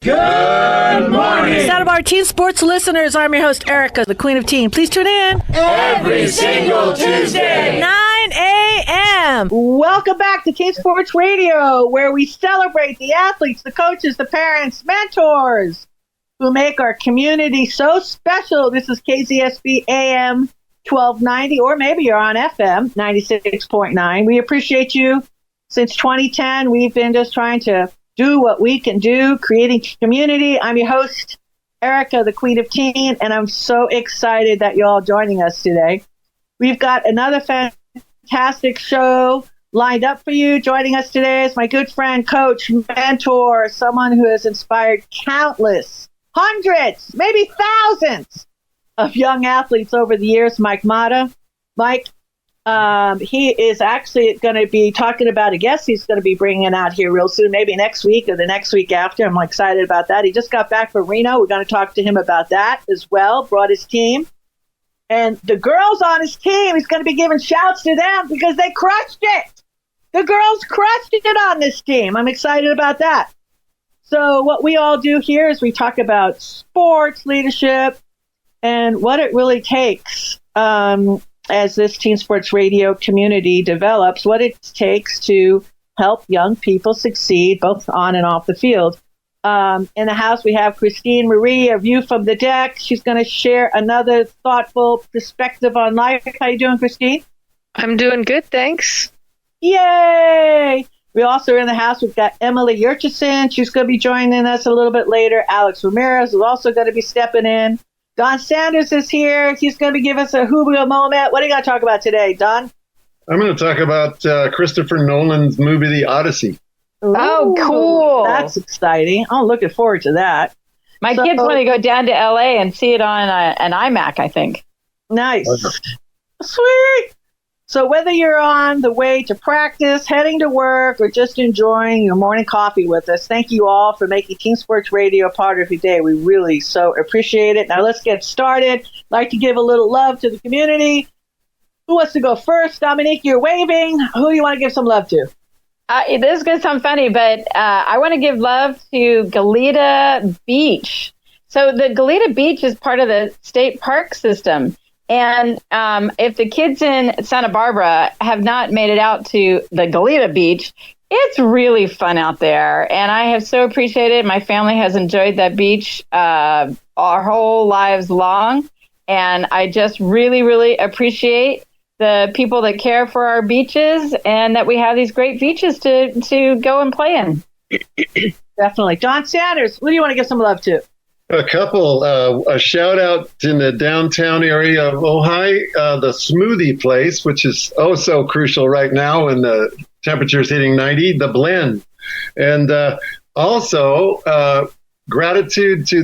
Good morning! Sound of our teen sports listeners, I'm your host, Erica, the Queen of Teen. Please tune in every single Tuesday, 9 a.m. Welcome back to Teen Sports Radio, where we celebrate the athletes, the coaches, the parents, mentors who make our community so special. This is KZSB AM 1290, or maybe you're on FM 96.9. We appreciate you. Since 2010, we've been just trying to do what we can do, creating community. I'm your host, Erica, the Queen of Teen, and I'm so excited that you're all joining us today. We've got another fantastic show lined up for you. Joining us today is my good friend, coach, mentor, someone who has inspired countless, hundreds, maybe thousands of young athletes over the years, Mike Mata. Mike, he is actually going to be talking about a guest he's going to be bringing out here real soon, maybe next week or the next week after. I'm excited about that. He just got back from Reno. We're going to talk to him about that as well. Brought his team. And the girls on his team, he's going to be giving shouts to them because they crushed it. The girls crushed it on this team. I'm excited about that. So what we all do here is we talk about sports, leadership, and what it really takes as this Teen Sports Radio community develops, what it takes to help young people succeed both on and off the field. In the house, we have Christine Marie, a view from the deck. She's going to share another thoughtful perspective on life. How you doing, Christine? I'm doing good, thanks. Yay! We also in the house, we've got Emily Yurchison. She's going to be joining us a little bit later. Alex Ramirez is also going to be stepping in. Don Sanders is here. He's going to give us a Julio moment. What are you going to talk about today, Don? I'm going to talk about Christopher Nolan's movie, The Odyssey. Ooh, oh, cool. That's exciting. I'm looking forward to that. My kids want to go down to LA and see it on an iMac, I think. Nice. Sweet. So whether you're on the way to practice, heading to work, or just enjoying your morning coffee with us, thank you all for making Teen Sports Radio a part of your day. We really so appreciate it. Now let's get started. I'd like to give a little love to the community. Who wants to go first? Dominique, you're waving. Who do you want to give some love to? This is going to sound funny, but I want to give love to Galita Beach. So the Galita Beach is part of the state park system. And if the kids in Santa Barbara have not made it out to the Galita Beach, it's really fun out there. And I have so appreciated it. My family has enjoyed that beach our whole lives long. And I just really, really appreciate the people that care for our beaches and that we have these great beaches to go and play in. Definitely. Don Sanders, who do you want to give some love to? A couple, a shout out in the downtown area of Ojai, the smoothie place, which is oh so crucial right now when the temperature's hitting 90, the blend. And also gratitude to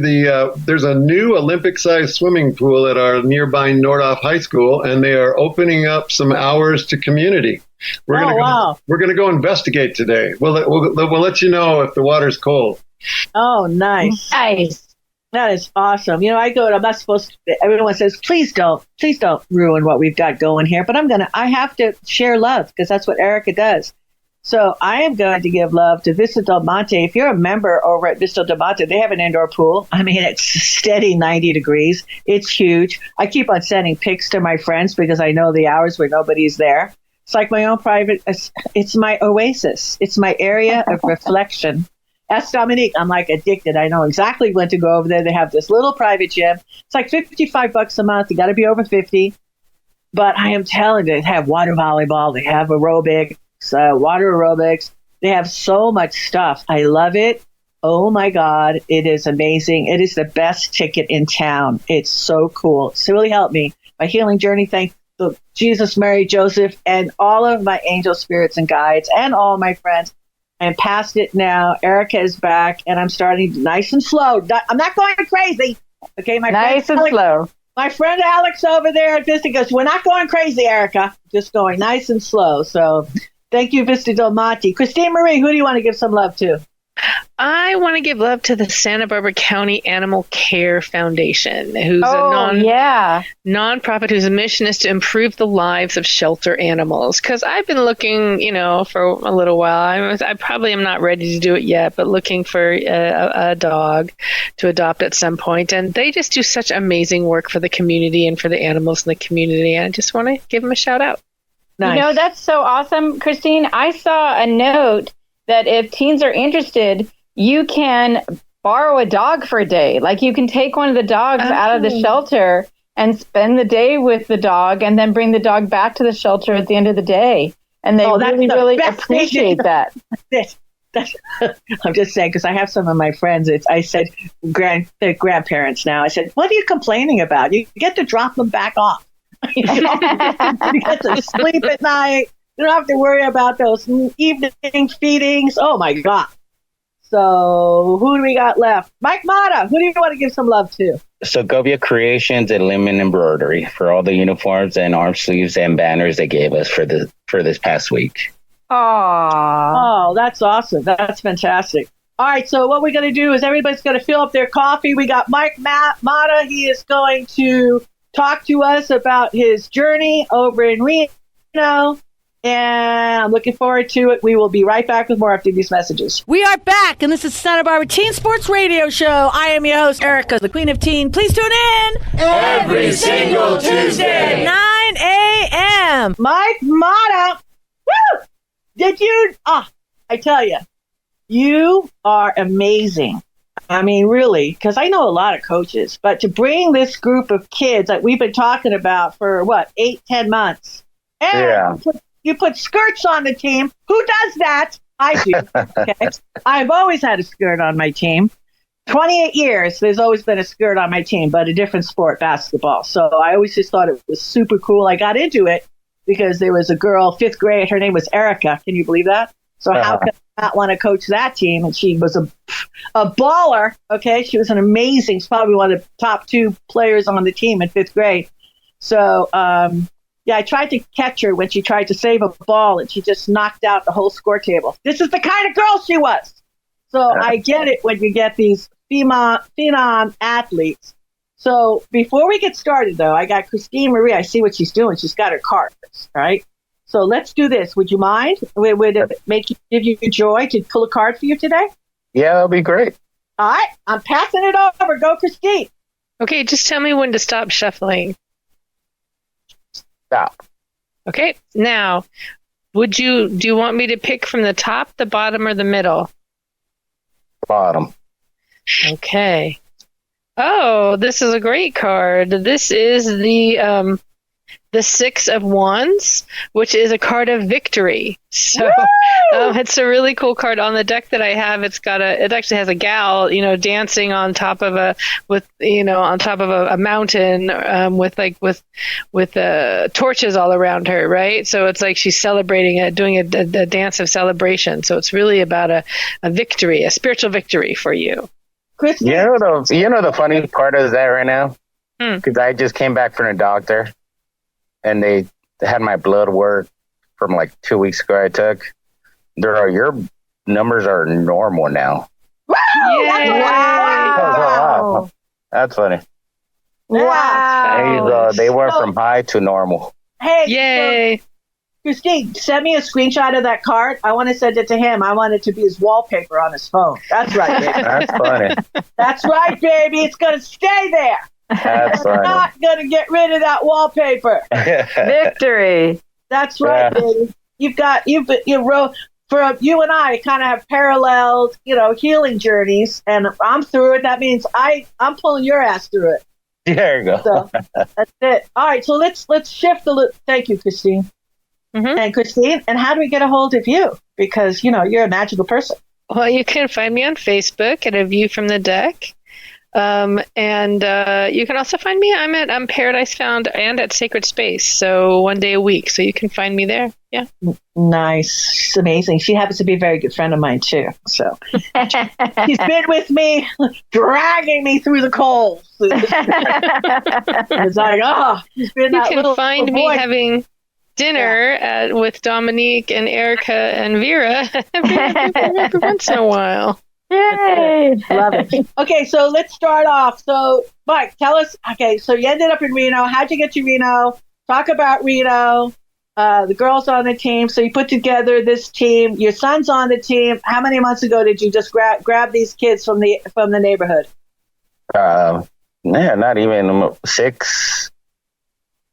there's a new Olympic-sized swimming pool at our nearby Nordhoff High School, and they are opening up some hours to community. We're gonna go investigate today. We'll let you know if the water's cold. Oh, nice. Nice. That is awesome. You know, I go, I'm not supposed to, everyone says, please don't ruin what we've got going here. But I have to share love because that's what Erica does. So I am going to give love to Vista Del Monte. If you're a member over at Vista Del Monte, they have an indoor pool. I mean, it's steady 90 degrees. It's huge. I keep on sending pics to my friends because I know the hours where nobody's there. It's like my own private, it's my oasis. It's my area of reflection. Ask Dominique. I'm like addicted. I know exactly when to go over there. They have this little private gym. It's like $55 a month. You got to be over 50. But I am telling you, they have water volleyball. They have aerobics, water aerobics. They have so much stuff. I love it. Oh my God. It is amazing. It is the best ticket in town. It's so cool. It's really helped me. My healing journey. Thank Jesus, Mary, Joseph, and all of my angel spirits and guides and all my friends. I'm past it now. Erica is back, and I'm starting nice and slow. I'm not going crazy. Okay, nice and slow. My friend Alex over there at Vista goes, we're not going crazy, Erica. Just going nice and slow. So thank you, Vista Del Monte. Christine Marie, who do you want to give some love to? I want to give love to the Santa Barbara County Animal Care Foundation, who's a nonprofit whose mission is to improve the lives of shelter animals. Because I've been looking, for a little while. I probably am not ready to do it yet, but looking for a dog to adopt at some point. And they just do such amazing work for the community and for the animals in the community. And I just want to give them a shout out. Nice. That's so awesome, Christine. I saw a note that if teens are interested, you can borrow a dog for a day. Like you can take one of the dogs out of the shelter and spend the day with the dog and then bring the dog back to the shelter at the end of the day. And they really appreciate that. I'm just saying, because I have some of my friends, I said, they're grandparents now. I said, what are you complaining about? You get to drop them back off. You get to sleep at night. You don't have to worry about those evening feedings. Oh, my God. So who do we got left? Mike Mata, who do you want to give some love to? Segovia Creations and Lemon Embroidery for all the uniforms and arm sleeves and banners they gave us for this past week. Oh, that's awesome. That's fantastic. All right, so what we're going to do is everybody's going to fill up their coffee. We got Mike Mata. He is going to talk to us about his journey over in Reno. And I'm looking forward to it. We will be right back with more after these messages. We are back, and this is Santa Barbara Teen Sports Radio Show. I am your host, Erica, the Queen of Teen. Please tune in every single Tuesday, 9 a.m. Mike Mata, woo! Did you? I tell you, you are amazing. I mean, really, because I know a lot of coaches, but to bring this group of kids that we've been talking about for 8-10 months, and you put skirts on the team. Who does that? I do. Okay. I've always had a skirt on my team. 28 years, there's always been a skirt on my team, but a different sport, basketball. So I always just thought it was super cool. I got into it because there was a girl, 5th grade. Her name was Erica. Can you believe that? So how could I not want to coach that team? And she was a baller. Okay. She was an amazing, she's probably one of the top 2 players on the team in 5th grade. So, I tried to catch her when she tried to save a ball, and she just knocked out the whole score table. This is the kind of girl she was. So I get it when you get these phenom athletes. So before we get started, though, I got Christine Marie. I see what she's doing. She's got her cards, right? So let's do this. Would you mind? Would it give you joy to pull a card for you today? Yeah, that'll be great. All right. I'm passing it over. Go, Christine. Okay, just tell me when to stop shuffling. Stop. Okay, now, do you want me to pick from the top, the bottom, or the middle? Bottom. Okay. Oh, this is a great card. This is the 6 of Wands, which is a card of victory. So it's a really cool card. On the deck that I have, it actually has a gal, dancing on top of a mountain with torches all around her, right? So it's like she's celebrating doing a dance of celebration. So it's really about a victory, a spiritual victory for you. Christine. You know the funny part of that right now? Because I just came back from the doctor, and they had my blood work from 2 weeks ago I took. Your numbers are normal now. Wow! That's funny. Wow! They went from high to normal. Hey, yay! Christine, send me a screenshot of that card. I want to send it to him. I want it to be his wallpaper on his phone. That's right, baby. That's funny. That's right, baby. It's going to stay there. That's funny. I'm not going to get rid of that wallpaper. Victory. That's right, baby. You and I kind of have paralleled, healing journeys, and I'm through it. That means I'm pulling your ass through it. There you go. So that's it. All right, so let's shift a little. Thank you, Christine. Mm-hmm. And Christine, and how do we get a hold of you? Because you're a magical person. Well, you can find me on Facebook at A View from the Deck. And you can also find me. I'm Paradise Found and at Sacred Space, so 1 day a week. So you can find me there. Yeah. Nice. It's amazing. She happens to be a very good friend of mine, too. So she's been with me, dragging me through the coals. It's like, she's been you that can find me boy. having dinner with Dominique and Erica and Vera every once in a while. Yay! Love it. Okay, so let's start off. So, Mike, tell us. Okay, so you ended up in Reno. How'd you get to Reno? Talk about Reno. The girls on the team. So you put together this team. Your son's on the team. How many months ago did you just grab these kids from the neighborhood? Not even 6.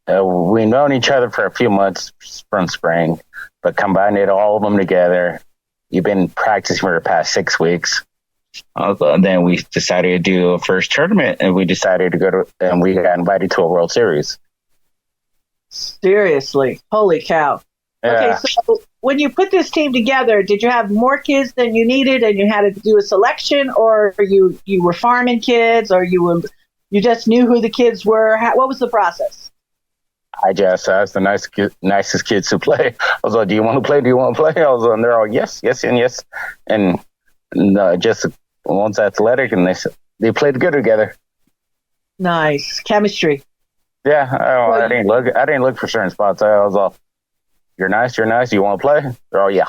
We've known each other for a few months from spring, but combined all of them together. You've been practicing for the past 6 weeks. Then we decided to do a first tournament, and we decided to and we got invited to a World Series. Seriously, holy cow! Yeah. Okay, so when you put this team together, did you have more kids than you needed, and you had to do a selection, or you were farming kids, or you just knew who the kids were? What was the process? I just asked the nicest kids to play. I was like, "Do you want to play? Do you want to play?" I was like, and they're all yes, and yes, and just one's athletic, and they played good together. Nice chemistry. Yeah, I didn't look for certain spots. I was all, "You're nice. You want to play?" They're all, "Yeah."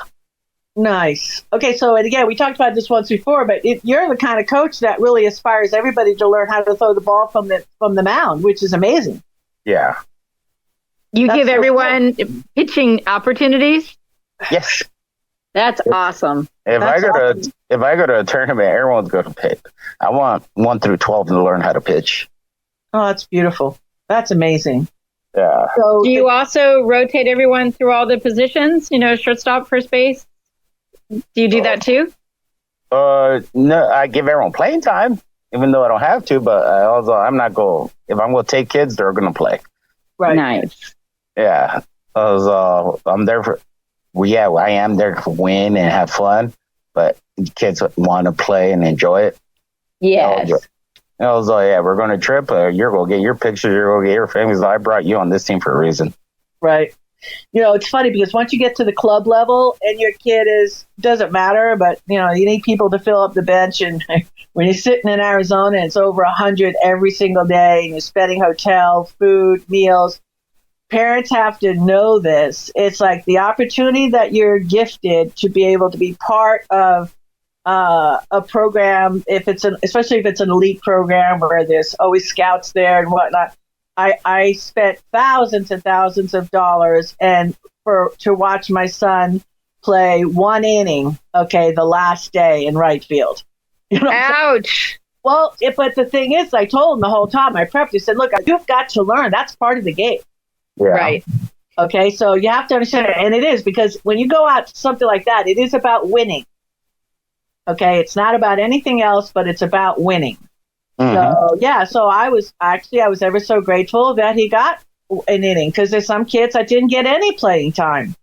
Nice. Okay, so and again, we talked about this once before, but you're the kind of coach that really aspires everybody to learn how to throw the ball from the mound, which is amazing. Yeah. You give everyone pitching opportunities? Yes. That's awesome. If I go to a tournament, everyone's going to pitch. I want 1 through 12 to learn how to pitch. Oh, that's beautiful. That's amazing. Yeah. So do you also rotate everyone through all the positions? Shortstop, first base? Do you do that too? No, I give everyone playing time, even though I don't have to. But I'm not going. If I'm going to take kids, they're going to play. Right. Nice. Yeah. I'm there for. Well, yeah, I am there to win and have fun, but kids want to play and enjoy it. Yes. I was like, yeah, we're going to trip. You're going to get your pictures. You're going to get your families. I brought you on this team for a reason. Right. It's funny because once you get to the club level and your kid doesn't matter, but, you need people to fill up the bench. And when you're sitting in Arizona, and it's over 100 every single day, and you're spending hotel, food, meals. Parents have to know this. It's like the opportunity that you're gifted to be able to be part of a program, especially if it's an elite program where there's always scouts there and whatnot. I spent thousands and thousands of dollars to watch my son play 1 inning. Okay, the last day in right field. Ouch. Well, but the thing is, I told him the whole time I prepped. I said, "Look, you've got to learn. That's part of the game." Yeah. Right. Okay, so you have to understand it. And it is, because when you go out to something like that, it is about winning. Okay, it's not about anything else, but it's about winning. Mm-hmm. So I was ever so grateful that he got an inning, because there's some kids that didn't get any playing time.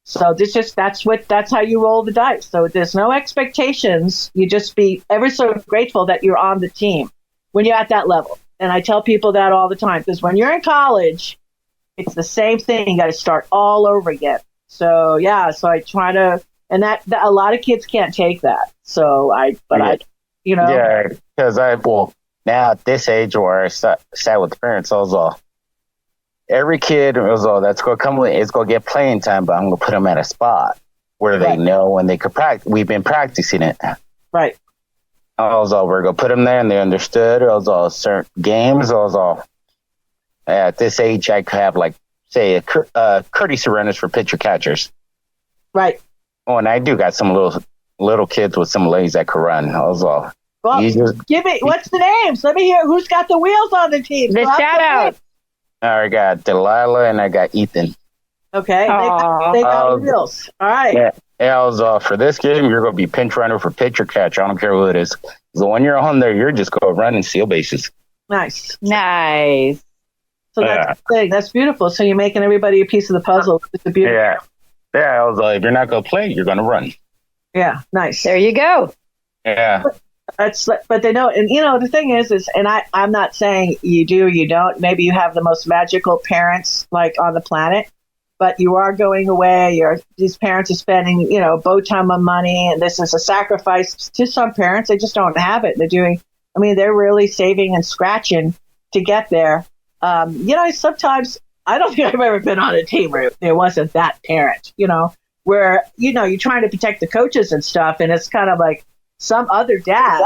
So that's how you roll the dice. So there's no expectations. You just be ever so grateful that you're on the team when you're at that level. And I tell people that all the time, because when you're in college, it's the same thing. You got to start all over again. So I try to, and that a lot of kids can't take that. So Yeah, because now at this age where I sat with the parents, I was all, every kid was all that's going to come with is going to get playing time, but I'm going to put them at a spot where they know when they could practice. We've been practicing it. Right. I was all, we're going to put them there, and they understood. I was all, certain games. I was all, at this age, I could have say a courtesy runners for pitcher catchers. Right. Oh, and I do got some little kids with some legs that could run. I was all, well, give it. What's the names? Let me hear who's got the wheels on the team. The shout out. I got Delilah and I got Ethan. Okay, they got wheels. All right. Yeah, I was for this game, you're going to be pinch runner for pitcher catch. I don't care who it is. So when you're on there, you're just going to run and steal bases. Nice. So that's the thing. That's beautiful. So you're making everybody a piece of the puzzle. It's a beautiful. Yeah. Yeah. I was like, if you're not going to play, you're going to run. Yeah. Nice. There you go. Yeah. But they know, and the thing is, and I'm not saying you do, you don't. Maybe you have the most magical parents on the planet, but you are going away. These parents are spending, boat time of money, and this is a sacrifice to some parents. They just don't have it. They're really saving and scratching to get there. Sometimes I don't think I've ever been on a team where there wasn't that parent, where, you're trying to protect the coaches and stuff. And it's kind of like, some other dads,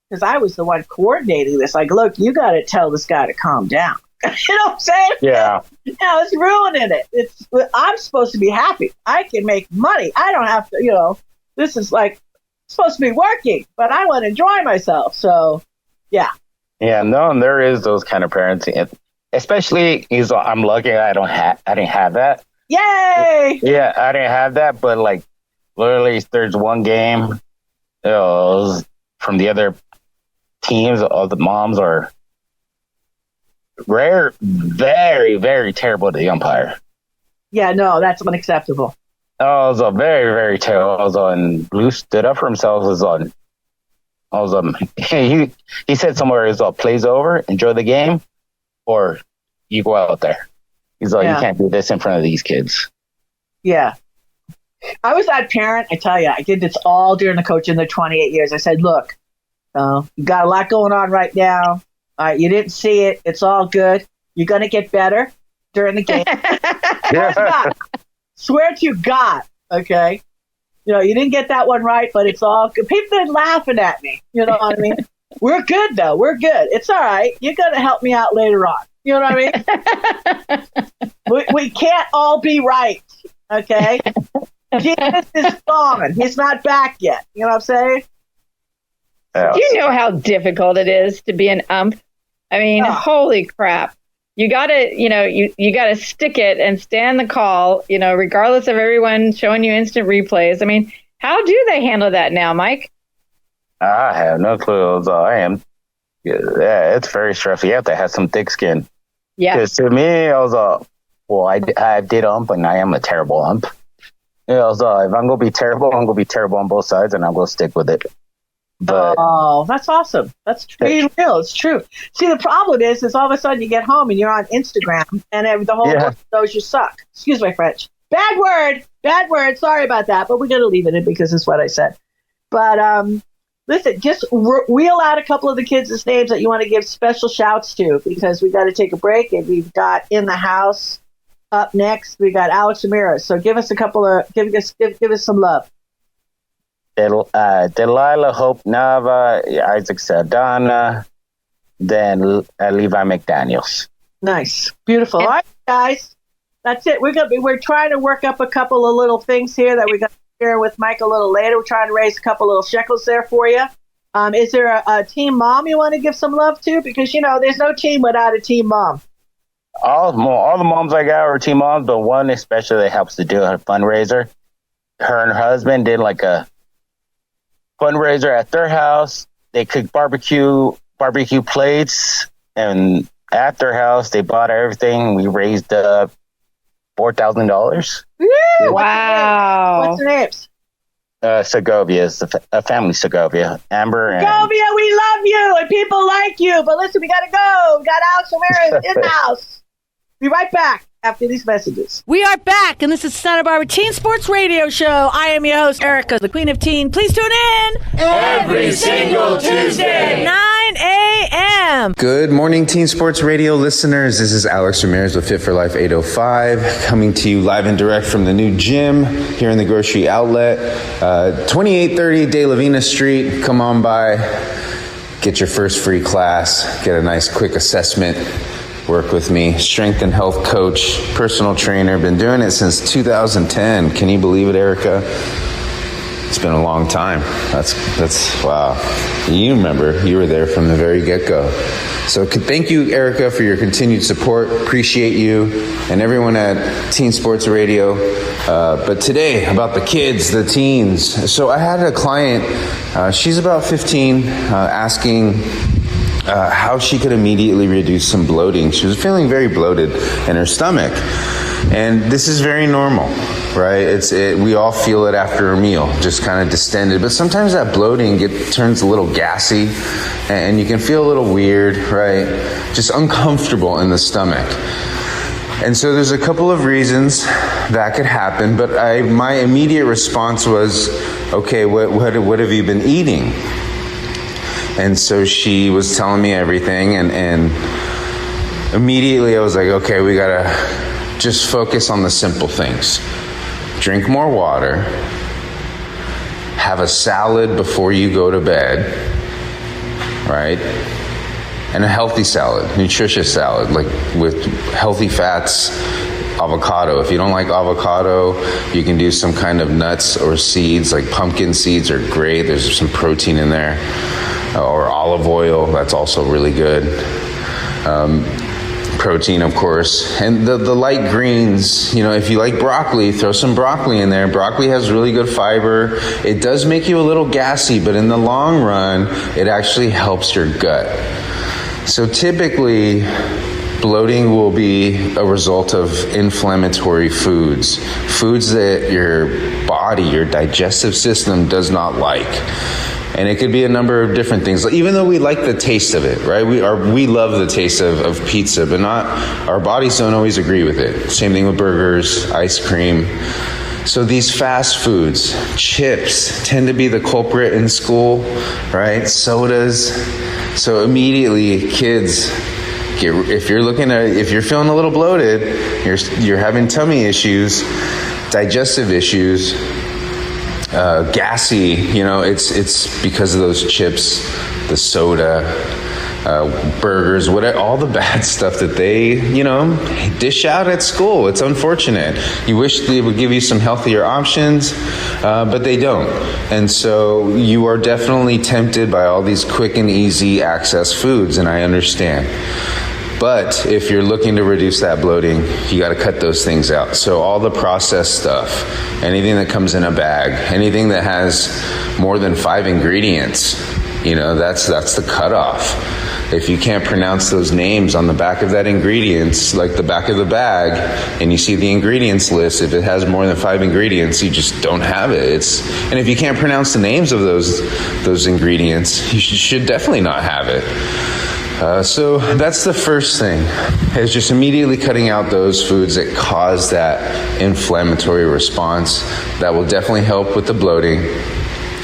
because I was the one coordinating this, like, look, you got to tell this guy to calm down. You know what I'm saying? Yeah. It's ruining it. I'm supposed to be happy. I can make money. I don't have to, this is like supposed to be working, but I want to enjoy myself. So, yeah. Yeah, no, and there is those kind of parenting. Especially, I'm lucky I didn't have that. Yay! Yeah, I didn't have that, but like literally, there's one game, it was from the other teams. All the moms are very, very terrible to the umpire. Yeah, no, that's unacceptable. Oh, it was very, very terrible. And Blue stood up for himself. He said somewhere, plays over, enjoy the game, or you go out there. He's like, you can't do this in front of these kids. Yeah. I was that parent. I tell you, I did this all during the coaching the 28 years. I said, look, you got a lot going on right now. You didn't see it. It's all good. You're going to get better during the game. Swear to God. Okay. You didn't get that one right, but it's all good. People are laughing at me. You know what I mean? We're good, though. We're good. It's all right. You're going to help me out later on. You know what I mean? we can't all be right. Okay. Jesus is gone. He's not back yet. You know what I'm saying? Do you know how difficult it is to be an ump? I mean, holy crap. You gotta, you gotta stick it and stand the call, regardless of everyone showing you instant replays. I mean, how do they handle that now, Mike? I have no clue. I am. Yeah, it's very stressful. You have to have some thick skin. Yeah. Because to me, I was I did ump, and I am a terrible ump. If I'm gonna be terrible, I'm gonna be terrible on both sides, and I'm gonna stick with it. But, that's awesome. That's real. It's true. See, the problem is all of a sudden you get home and you're on Instagram and the whole world knows you suck. Excuse my French. Bad word. Sorry about that, but we're going to leave it in because it's what I said. But listen, just wheel out a couple of the kids' names that you want to give special shouts to, because we got to take a break, and we've got in the house up next. We got Alex Ramirez. So give us a couple of give us some love. Delilah Hope Nava, Isaac Saldana, then Levi McDaniels. Nice, beautiful. All right, guys, that's it. We're trying to work up a couple of little things here that we're going to share with Mike a little later. We're trying to raise a couple little shekels there for you. Is there a team mom you want to give some love to? Because there's no team without a team mom. All the moms I got are team moms, but one especially that helps to do a fundraiser. Her and her husband did like a fundraiser at their house. They cooked barbecue plates, and at their house they bought everything. We raised up $4,000. Wow! What's the names? Segovia is a family. Segovia, Amber. Segovia, we love you and people like you. But listen, we gotta go. We got Alex Ramirez in the house. Be right back after these messages. We are back, and this is Santa Barbara Teen Sports Radio Show. I am your host, Erica, the Queen of Teen. Please tune in every single Tuesday, 9 a.m. Good morning, Teen Sports Radio listeners. This is Alex Ramirez with Fit for Life 805, coming to you live and direct from the new gym here in the Grocery Outlet, 2830 De La Vina Street. Come on by, get your first free class, get a nice quick assessment. Work with me, strength and health coach, personal trainer. Been doing it since 2010. Can you believe it, Erica? It's been a long time. That's wow. You remember, you were there from the very get-go. So thank you, Erica, for your continued support. Appreciate you and everyone at Teen Sports Radio. But today, about the kids, the teens. So I had a client, she's about 15, asking how she could immediately reduce some bloating. She was feeling very bloated in her stomach. And this is very normal, right? We all feel it after a meal, just kind of distended. But sometimes that bloating turns a little gassy, and you can feel a little weird, right? Just uncomfortable in the stomach. And so there's a couple of reasons that could happen, but my immediate response was, okay, what have you been eating? And so she was telling me everything, and immediately I was like, okay, we gotta just focus on the simple things. Drink more water, have a salad before you go to bed, right? And a healthy salad, nutritious salad, like with healthy fats, avocado. If you don't like avocado, you can do some kind of nuts or seeds, like pumpkin seeds are great. There's some protein in there. Or olive oil, that's also really good. Protein, of course. And the light greens, if you like broccoli, throw some broccoli in there. Broccoli has really good fiber. It does make you a little gassy, but in the long run, it actually helps your gut. So typically, bloating will be a result of inflammatory foods that your body, your digestive system does not like. And it could be a number of different things. Even though we like the taste of it, right? We love the taste of pizza, but our bodies don't always agree with it. Same thing with burgers, ice cream. So these fast foods, chips tend to be the culprit in school, right? Sodas. So immediately, kids, if you're feeling a little bloated, you're having tummy issues, digestive issues, gassy, it's because of those chips, the soda, burgers, whatever, all the bad stuff that they, dish out at school. It's unfortunate. You wish they would give you some healthier options, but they don't. And so you are definitely tempted by all these quick and easy access foods, and I understand. But if you're looking to reduce that bloating, you got to cut those things out. So all the processed stuff, anything that comes in a bag, anything that has more than 5 ingredients, that's the cutoff. If you can't pronounce those names on the back of that ingredients, like the back of the bag, and you see the ingredients list, if it has more than 5 ingredients, you just don't have it. And if you can't pronounce the names of those ingredients, you should definitely not have it. So that's the first thing, is just immediately cutting out those foods that cause that inflammatory response. That will definitely help with the bloating.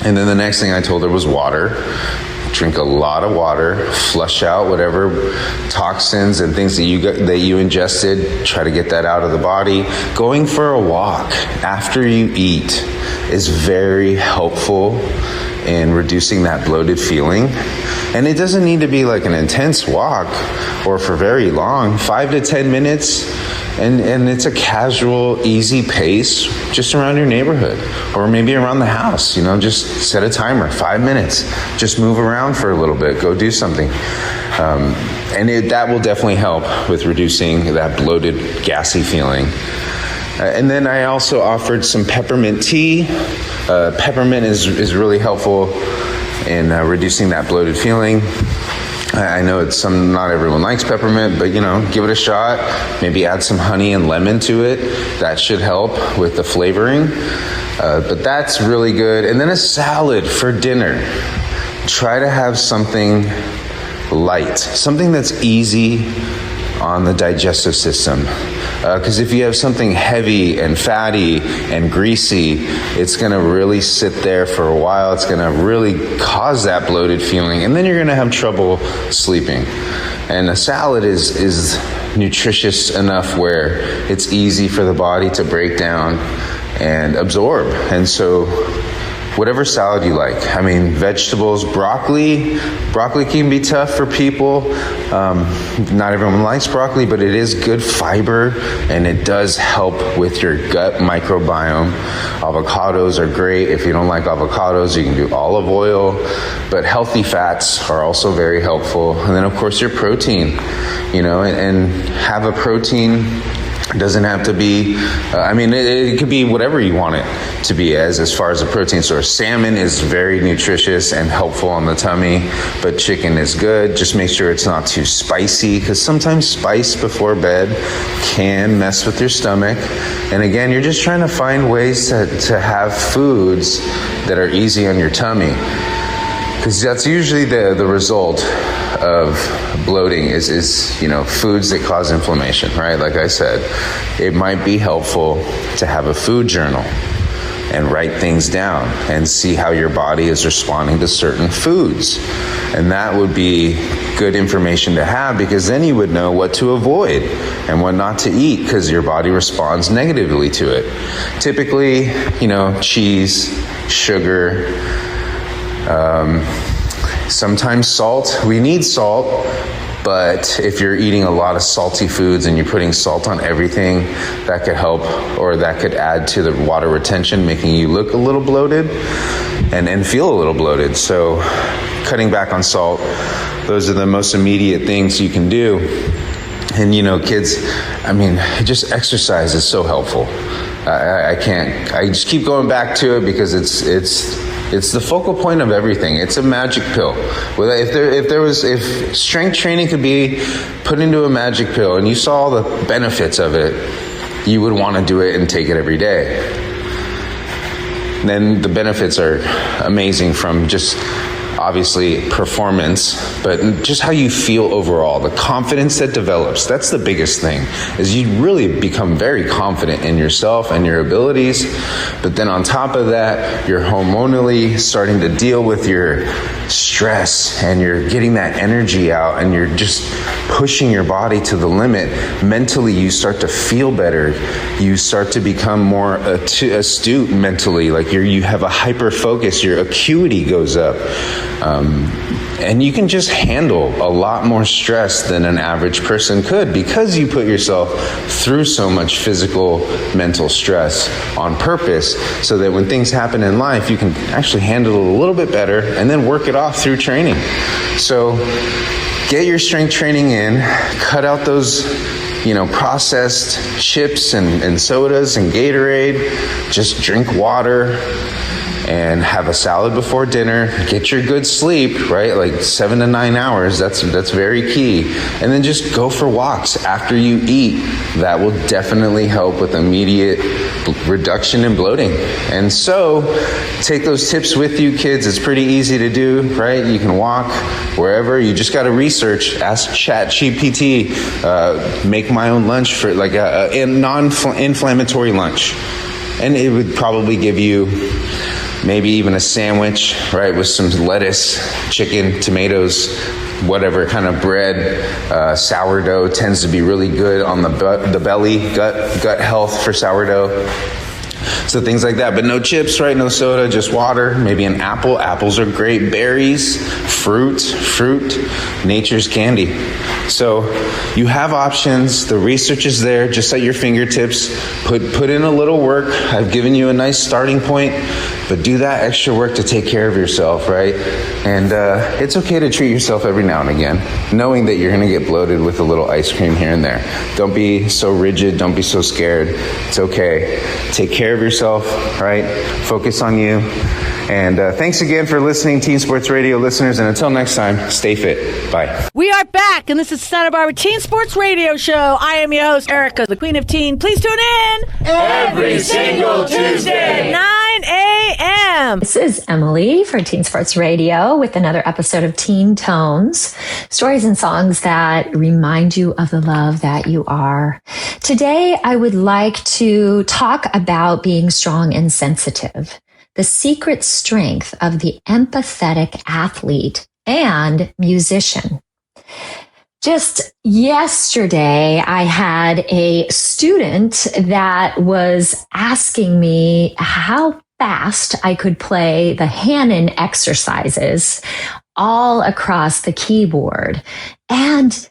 And then the next thing I told her was water. Drink a lot of water, flush out whatever toxins and things that you ingested. Try to get that out of the body. Going for a walk after you eat is very helpful in reducing that bloated feeling. And it doesn't need to be like an intense walk or for very long, 5 to 10 minutes. And it's a casual, easy pace just around your neighborhood or maybe around the house. Just set a timer, 5 minutes. Just move around for a little bit. Go do something. That will definitely help with reducing that bloated, gassy feeling. And then I also offered some peppermint tea. Peppermint is really helpful in reducing that bloated feeling. I know not everyone likes peppermint, but give it a shot. Maybe add some honey and lemon to it. That should help with the flavoring. But that's really good. And then a salad for dinner. Try to have something light, something that's easy on the digestive system. Because if you have something heavy and fatty and greasy, it's going to really sit there for a while. It's going to really cause that bloated feeling, and then you're going to have trouble sleeping. And a salad is nutritious enough where it's easy for the body to break down and absorb. And so whatever salad you like. Vegetables, broccoli can be tough for people. Not everyone likes broccoli, but it is good fiber and it does help with your gut microbiome. Avocados are great. If you don't like avocados, you can do olive oil, but healthy fats are also very helpful. And then of course your protein, and have a protein. It doesn't have to be, it could be whatever you want it to be as far as a protein source. Salmon is very nutritious and helpful on the tummy, but chicken is good. Just make sure it's not too spicy, because sometimes spice before bed can mess with your stomach. And again, you're just trying to find ways to have foods that are easy on your tummy, because that's usually the result of bloating is foods that cause inflammation, right? Like I said, it might be helpful to have a food journal and write things down and see how your body is responding to certain foods. And that would be good information to have, because then you would know what to avoid and what not to eat, because your body responds negatively to it. Typically, cheese, sugar, sometimes salt. We need salt, but if you're eating a lot of salty foods and you're putting salt on everything, that could help, or that could add to the water retention, making you look a little bloated and feel a little bloated. So cutting back on salt, those are the most immediate things you can do. And kids, just exercise is so helpful. I just keep going back to it because it's the focal point of everything. It's a magic pill. If strength training could be put into a magic pill and you saw the benefits of it, you would want to do it and take it every day. Then the benefits are amazing, from just obviously performance, but just how you feel overall, the confidence that develops. That's the biggest thing, is you really become very confident in yourself and your abilities. But then on top of that, you're hormonally starting to deal with your stress, and you're getting that energy out, and you're just pushing your body to the limit. Mentally, you start to feel better. You start to become more astute mentally, like you have a hyper focus, your acuity goes up. And you can just handle a lot more stress than an average person could, because you put yourself through so much physical, mental stress on purpose, so that when things happen in life, you can actually handle it a little bit better and then work it off through training. So get your strength training in, cut out those processed chips and sodas and Gatorade. Just drink water and have a salad before dinner. Get your good sleep, right? Like 7 to 9 hours. That's very key. And then just go for walks after you eat. That will definitely help with immediate reduction in bloating. And so take those tips with you, kids. It's pretty easy to do, right? You can walk wherever. You just got to research. Ask ChatGPT. Make my own lunch for like a non-inflammatory lunch. And it would probably give you maybe even a sandwich, right, with some lettuce, chicken, tomatoes, whatever kind of bread. Sourdough tends to be really good on the belly, gut health for sourdough. So things like that, but no chips, right? No soda, just water, maybe an apple. Apples are great. Berries, fruit, nature's candy. So you have options. The research is there, just at your fingertips. Put in a little work. I've given you a nice starting point, but do that extra work to take care of yourself, right? And it's okay to treat yourself every now and again, knowing that you're going to get bloated with a little ice cream here and there. Don't be so rigid. Don't be so scared. It's okay. Take care of yourself, right? Focus on you. And thanks again for listening, Teen Sports Radio listeners. And until next time, stay fit. Bye. We are back, and this is Santa Barbara Teen Sports Radio Show. I am your host, Erica, the Queen of Teen. Please tune in every single Tuesday, 9 a.m. This is Emily for Teen Sports Radio with another episode of Teen Tones, stories and songs that remind you of the love that you are. Today, I would like to talk about being strong and sensitive, the secret strength of the empathetic athlete and musician. Just yesterday, I had a student that was asking me how fast I could play the Hanon exercises all across the keyboard. And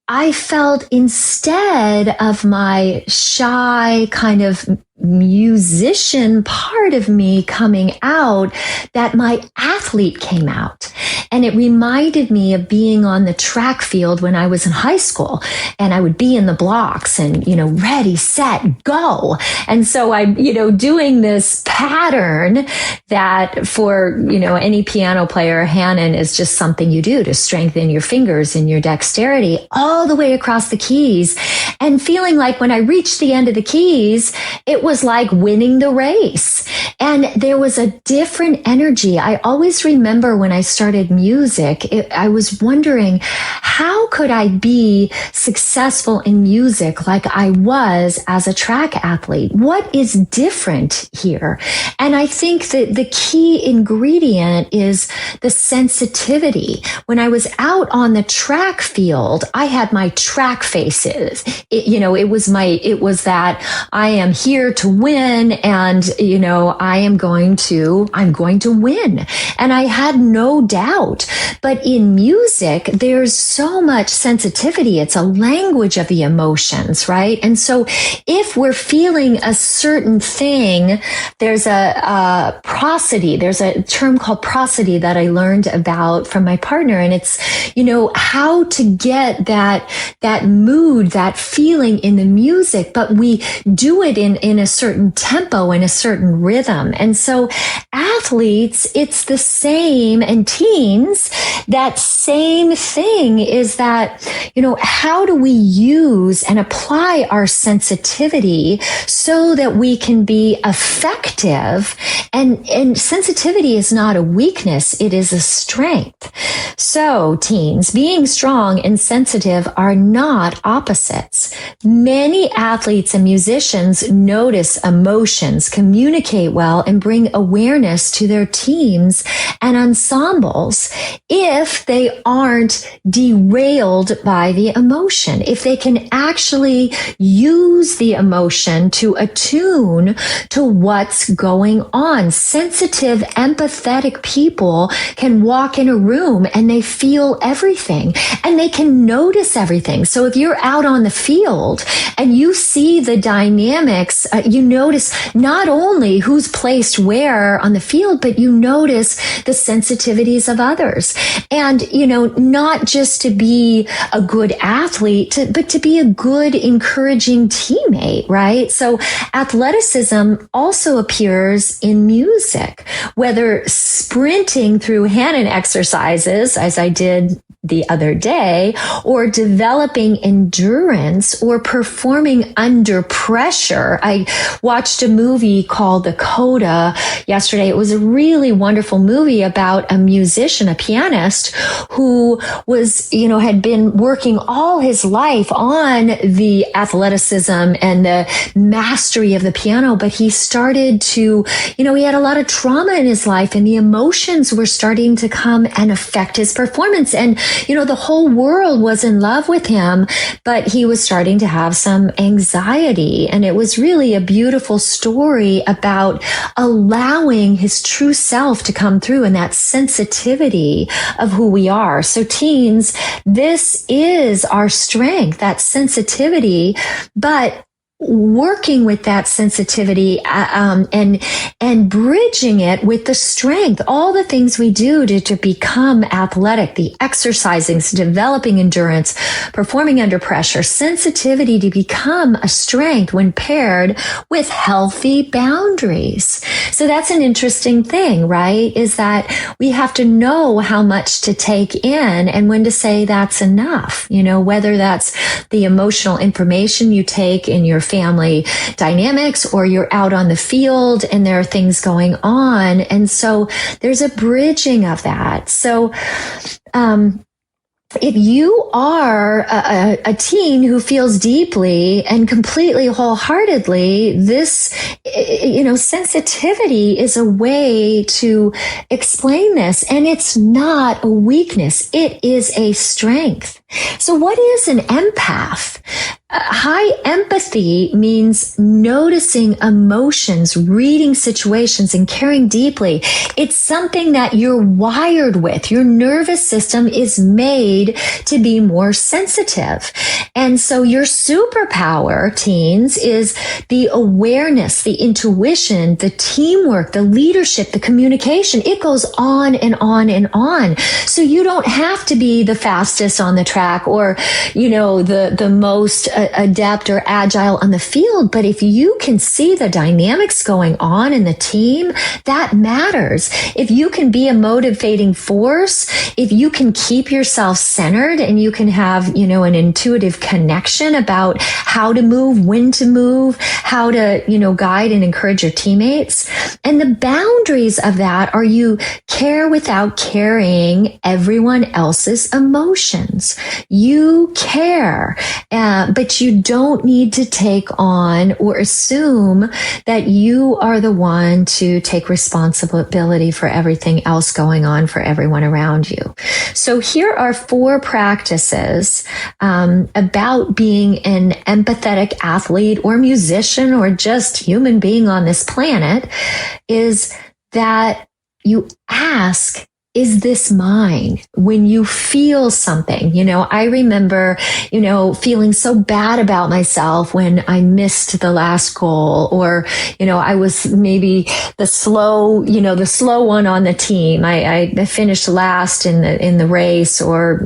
I felt, instead of my shy kind of musician part of me coming out, that my athlete came out. And it reminded me of being on the track field when I was in high school, and I would be in the blocks and, ready, set, go. And so I'm, doing this pattern that for, any piano player, Hanon is just something you do to strengthen your fingers and your dexterity all the way across the keys, and feeling like when I reached the end of the keys, it was like winning the race. And there was a different energy. I always remember when I started music, I was wondering, how how could I be successful in music like I was as a track athlete? What is different here? And I think that the key ingredient is the sensitivity. When I was out on the track field, I had my track faces. It was that I am here to win, and I'm going to win. And I had no doubt. But in music, there's so much sensitivity. It's a language of the emotions, right? And so if we're feeling a certain thing, there's a prosody. There's a term called prosody that I learned about from my partner. And it's, how to get that mood, that feeling in the music, but we do it in a certain tempo, in a certain rhythm. And so athletes, it's the same, and teens, that same thing is that, how do we use and apply our sensitivity so that we can be effective? And sensitivity is not a weakness, it is a strength. So teens, being strong and sensitive are not opposites. Many athletes and musicians notice emotions, communicate well, and bring awareness to their teams and ensembles if they aren't derailed by the emotion, if they can actually use the emotion to attune to what's going on. Sensitive, empathetic people can walk in a room and they feel everything and they can notice everything. So if you're out on the field and you see the dynamics, you notice not only who's placed where on the field, but you notice the sensitivities of others. And, not just to be a good athlete, but to be a good, encouraging teammate, right? So athleticism also appears in music, whether sprinting through Hannon exercises, as I did the other day, or developing endurance, or performing under pressure. I watched a movie called The Coda yesterday. It was a really wonderful movie about a musician, a pianist, who was, had been working all his life on the athleticism and the mastery of the piano, but he started to, he had a lot of trauma in his life, and the emotions were starting to come and affect his performance. And the whole world was in love with him, but he was starting to have some anxiety. And it was really a beautiful story about allowing his true self to come through and that sensitivity of who we are. So teens, this is our strength, that sensitivity, but working with that sensitivity and bridging it with the strength, all the things we do to become athletic, the exercising, developing endurance, performing under pressure, sensitivity to become a strength when paired with healthy boundaries. So that's an interesting thing, right? Is that we have to know how much to take in and when to say that's enough, whether that's the emotional information you take in your family dynamics, or you're out on the field and there are things going on. And so there's a bridging of that. So, if you are a teen who feels deeply and completely wholeheartedly, this, sensitivity is a way to explain this. And it's not a weakness. It is a strength. So what is an empath? High empathy means noticing emotions, reading situations, and caring deeply. It's something that you're wired with. Your nervous system is made to be more sensitive. And so your superpower, teens, is the awareness, the intuition, the teamwork, the leadership, the communication. It goes on and on and on. So you don't have to be the fastest on the track or, the most adept or agile on the field, but if you can see the dynamics going on in the team, that matters. If you can be a motivating force, if you can keep yourself centered and you can have, an intuitive connection about how to move, when to move, how to, guide and encourage your teammates. And the boundaries of that are you care without carrying everyone else's emotions. You care, but you don't need to take on or assume that you are the one to take responsibility for everything else going on for everyone around you. So here are 4 practices about being an empathetic athlete or musician or just human being on this planet, is that you ask, is this mine? When you feel something, I remember, feeling so bad about myself when I missed the last goal, or, I was maybe the slow one on the team. I finished last in the race, or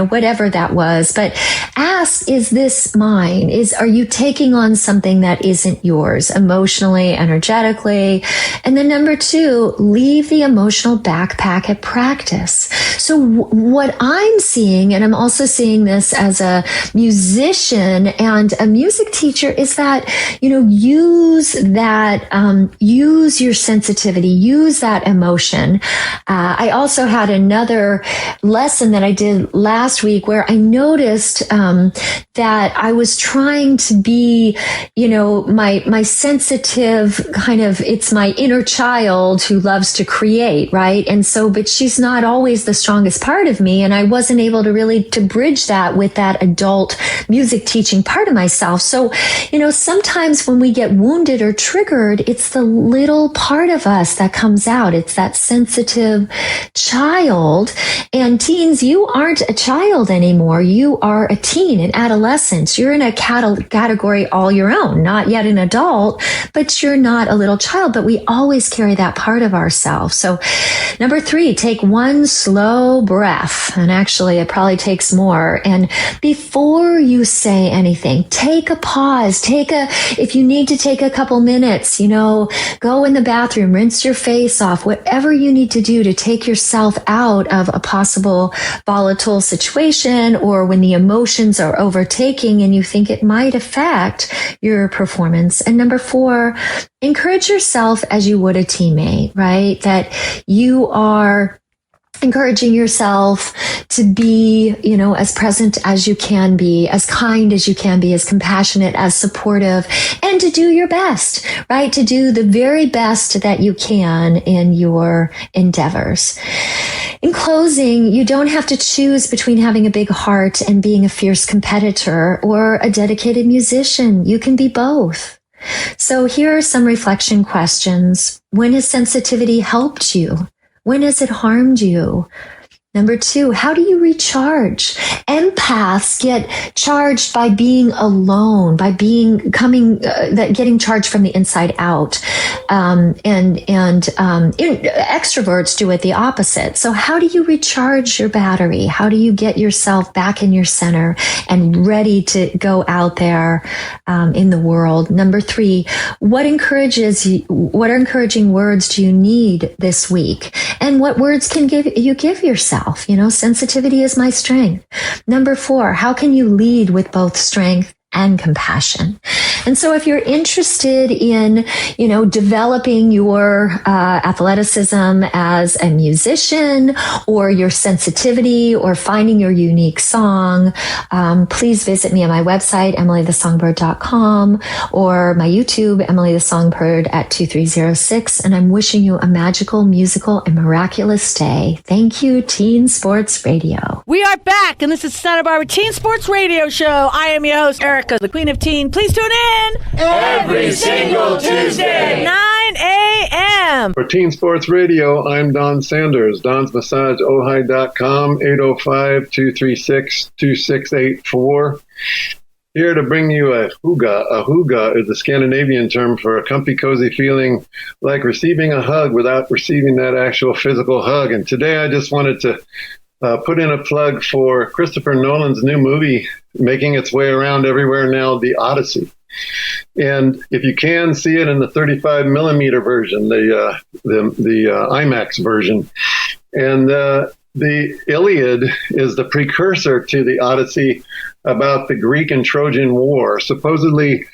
whatever that was. But ask, is this mine? Are you taking on something that isn't yours emotionally, energetically? And then number 2, leave the emotional backpack at practice. So what I'm seeing, and I'm also seeing this as a musician and a music teacher, is that, use your sensitivity, use that emotion. I also had another lesson that I did last week where I noticed that I was trying to be, my sensitive kind of, it's my inner child who loves to create, right? And so, but she's not always the strongest part of me. And I wasn't able to bridge that with that adult music teaching part of myself. So, sometimes when we get wounded or triggered, it's the little part of us that comes out. It's that sensitive child. And teens, you aren't a child anymore. You are a teen, an adolescent. You're in a category all your own, not yet an adult, but you're not a little child, but we always carry that part of ourselves. So number 3, take 1 slow breath. And actually, it probably takes more. And before you say anything, take a pause. If you need to take a couple minutes, go in the bathroom, rinse your face off, whatever you need to do to take yourself out of a possible volatile situation, or when the emotions are overtaking and you think it might affect your performance. And number 4, encourage yourself as you would a teammate, right? That you are encouraging yourself to be, as present as you can be, as kind as you can be, as compassionate, as supportive, and to do your best, right? To do the very best that you can in your endeavors. In closing, you don't have to choose between having a big heart and being a fierce competitor or a dedicated musician. You can be both. So here are some reflection questions. When has sensitivity helped you? When has it harmed you? Number 2, how do you recharge? Empaths get charged by being alone, by getting charged from the inside out. Extroverts do it the opposite. So how do you recharge your battery? How do you get yourself back in your center and ready to go out there in the world? Number 3, what encouraging words do you need this week? And what words can you give yourself? Sensitivity is my strength. Number 4, how can you lead with both strength and compassion? And so if you're interested in, developing your athleticism as a musician, or your sensitivity, or finding your unique song, please visit me on my website, emilythesongbird.com, or my YouTube, Emily the Songbird at 2306. And I'm wishing you a magical, musical, and miraculous day. Thank you, Teen Sports Radio. We are back, and this is Santa Barbara Teen Sports Radio Show. I am your host, Erica, the Queen of Teen. Please tune in every single Tuesday, 9 a.m. For Teen Sports Radio, I'm Don Sanders, donsmassageohio.com, 805-236-2684. Here to bring you a hygge. A hygge is a Scandinavian term for a comfy, cozy feeling like receiving a hug without receiving that actual physical hug. And today I just wanted to put in a plug for Christopher Nolan's new movie making its way around everywhere now, The Odyssey. And if you can see it in the 35 millimeter version, the IMAX version, and the Iliad is the precursor to the Odyssey about the Greek and Trojan War, supposedly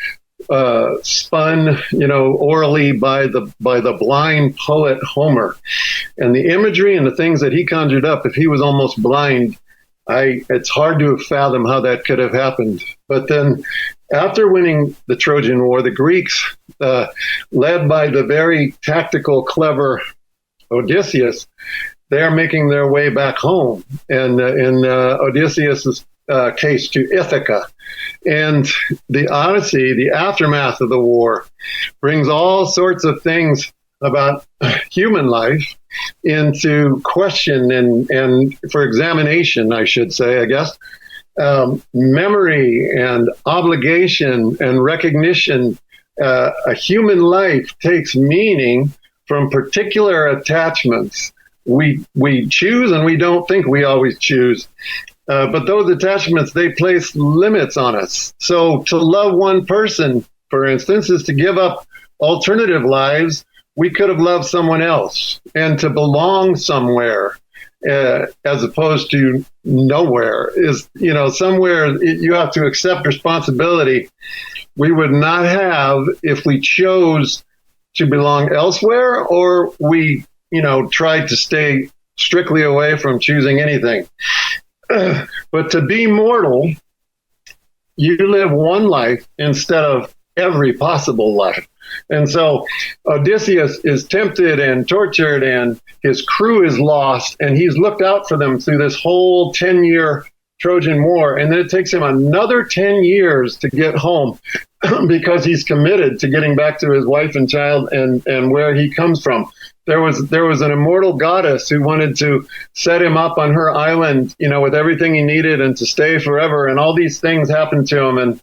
spun, orally by the blind poet Homer, and the imagery and the things that he conjured up. If he was almost blind, it's hard to fathom how that could have happened. But then, after winning the Trojan War, the Greeks, led by the very tactical, clever Odysseus, they are making their way back home, and in Odysseus's case to Ithaca. And the Odyssey, the aftermath of the war, brings all sorts of things about human life into question and for examination, I should say, I guess. Memory and obligation and recognition. A human life takes meaning from particular attachments. We choose, and we don't think we always choose. But those attachments, they place limits on us. So to love one person, for instance, is to give up alternative lives we could have loved someone else, and to belong somewhere as opposed to nowhere is, somewhere you have to accept responsibility we would not have if we chose to belong elsewhere, or we, tried to stay strictly away from choosing anything. But to be mortal, you live one life instead of every possible life. And so Odysseus is tempted and tortured, and his crew is lost, and he's looked out for them through this whole 10-year Trojan War. And then it takes him another 10 years to get home because he's committed to getting back to his wife and child and where he comes from. There was an immortal goddess who wanted to set him up on her island, with everything he needed and to stay forever. And all these things happened to him. And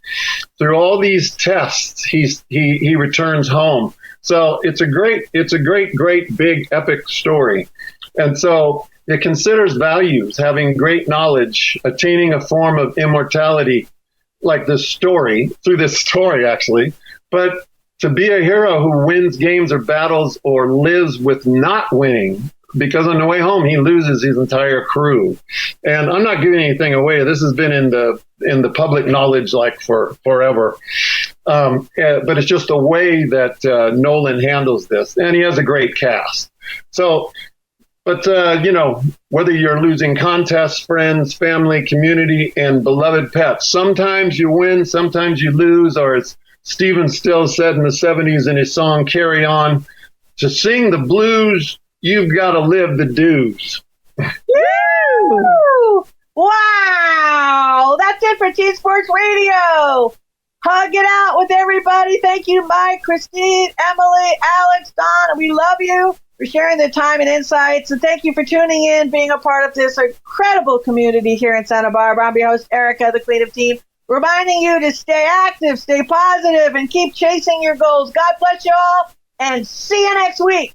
through all these tests, he returns home. So it's a great, big, epic story. And so it considers values, having great knowledge, attaining a form of immortality, like this story, through this story, actually. But to be a hero who wins games or battles or lives with not winning, because on the way home he loses his entire crew. And I'm not giving anything away. This has been in the public knowledge like for forever. But it's just a way that Nolan handles this, and he has a great cast. So, but whether you're losing contests, friends, family, community, and beloved pets, sometimes you win, sometimes you lose, or it's Stephen Stills said in the 70s in his song, Carry On, to sing the blues, you've got to live the dues. Woo! Wow! That's it for Teen Sports Radio. Hug it out with everybody. Thank you, Mike, Christine, Emily, Alex, Don. We love you for sharing the time and insights. And thank you for tuning in, being a part of this incredible community here in Santa Barbara. I'm your host, Erica, the Queen of Teen, reminding you to stay active, stay positive, and keep chasing your goals. God bless you all, and see you next week.